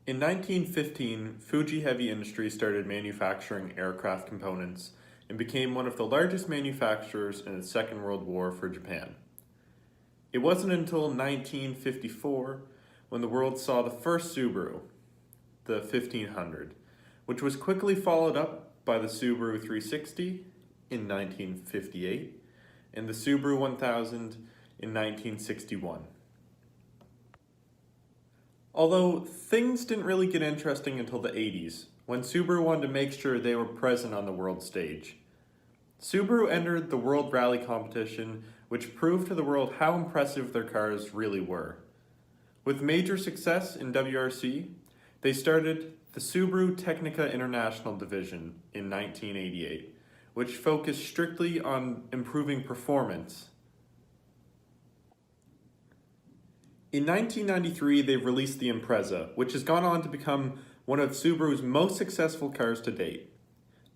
In 1915, Fuji Heavy Industries started manufacturing aircraft components and became one of the largest manufacturers in the Second World War for Japan. It wasn't until 1954 when the world saw the first Subaru, the 1500, which was quickly followed up by the Subaru 360 in 1958 and the Subaru 1000 in 1961. Although things didn't really get interesting until the 80s, when Subaru wanted to make sure they were present on the world stage. Subaru entered the World Rally competition, which proved to the world how impressive their cars really were. With major success in WRC, they started the Subaru Technica International Division in 1988, which focused strictly on improving performance. In 1993, they released the Impreza, which has gone on to become one of Subaru's most successful cars to date.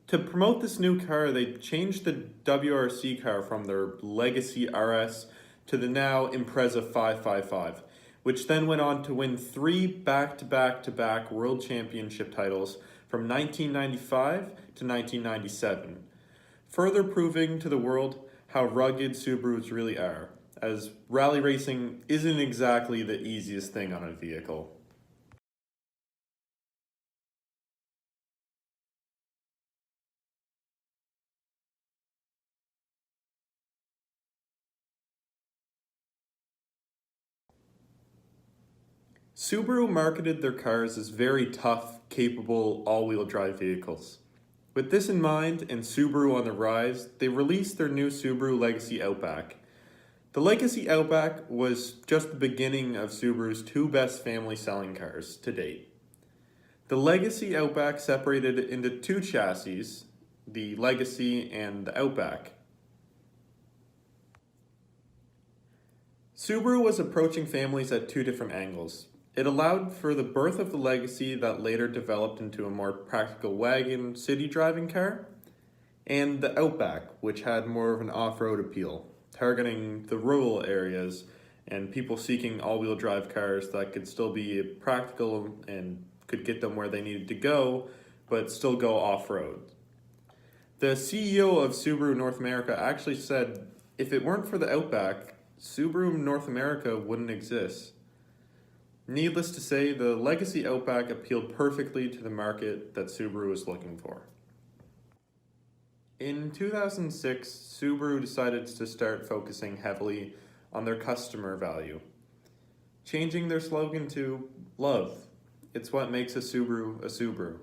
To promote this new car, they changed the WRC car from their legacy RS to the now Impreza 555, which then went on to win 3 back-to-back-to-back World Championship titles from 1995 to 1997, further proving to the world how rugged Subarus really are, as rally racing isn't exactly the easiest thing on a vehicle. Subaru marketed their cars as very tough, capable, all-wheel drive vehicles. With this in mind and Subaru on the rise, they released their new Subaru Legacy Outback. The Legacy Outback was just the beginning of Subaru's 2 best family selling cars to date. The Legacy Outback separated into 2 chassis, the Legacy and the Outback. Subaru was approaching families at 2 different angles. It allowed for the birth of the Legacy that later developed into a more practical wagon city driving car, and the Outback, which had more of an off-road appeal, targeting the rural areas and people seeking all-wheel drive cars that could still be practical and could get them where they needed to go, but still go off-road. The CEO of Subaru North America actually said, if it weren't for the Outback, Subaru North America wouldn't exist. Needless to say, the Legacy Outback appealed perfectly to the market that Subaru was looking for. In 2006, Subaru decided to start focusing heavily on their customer value, changing their slogan to "Love. It's what makes a Subaru a Subaru."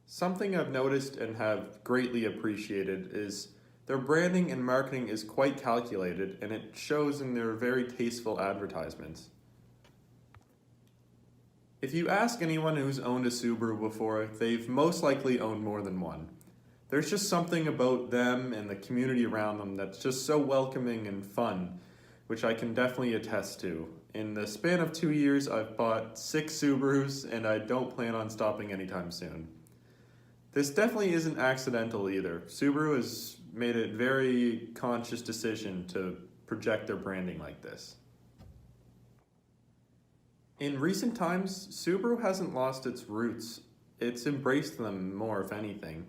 Something I've noticed and have greatly appreciated is their branding and marketing is quite calculated, and it shows in their very tasteful advertisements. If you ask anyone who's owned a Subaru before, they've most likely owned more than one. There's just something about them and the community around them that's just so welcoming and fun, which I can definitely attest to. In the span of 2 years, I've bought 6 Subarus, and I don't plan on stopping anytime soon. This definitely isn't accidental either. Subaru has made a very conscious decision to project their branding like this. In recent times, Subaru hasn't lost its roots. It's embraced them more, if anything.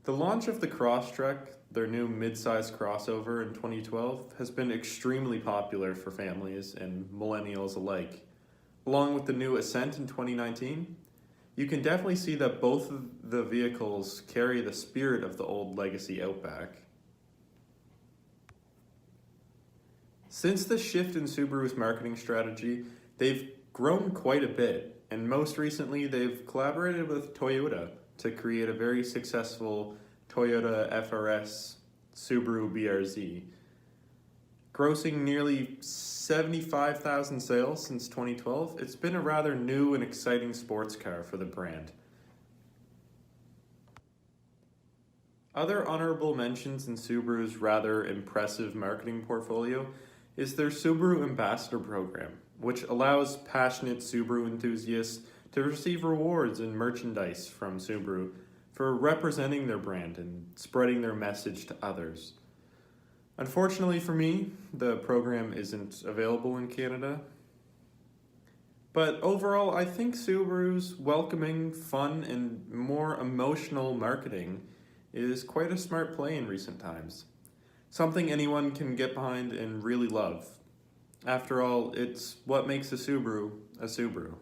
The launch of the Crosstrek, their new mid-size crossover in 2012, has been extremely popular for families and millennials alike. Along with the new Ascent in 2019, you can definitely see that both of the vehicles carry the spirit of the old Legacy Outback. Since the shift in Subaru's marketing strategy, they've grown quite a bit, and most recently they've collaborated with Toyota to create a very successful Toyota FRS Subaru BRZ, grossing nearly 75,000 sales since 2012. It's been a rather new and exciting sports car for the brand. Other honorable mentions in Subaru's rather impressive marketing portfolio is their Subaru Ambassador program, which allows passionate Subaru enthusiasts to receive rewards and merchandise from Subaru for representing their brand and spreading their message to others. Unfortunately for me, the program isn't available in Canada. But overall, I think Subaru's welcoming, fun, and more emotional marketing is quite a smart play in recent times. Something anyone can get behind and really love. After all, it's what makes a Subaru a Subaru.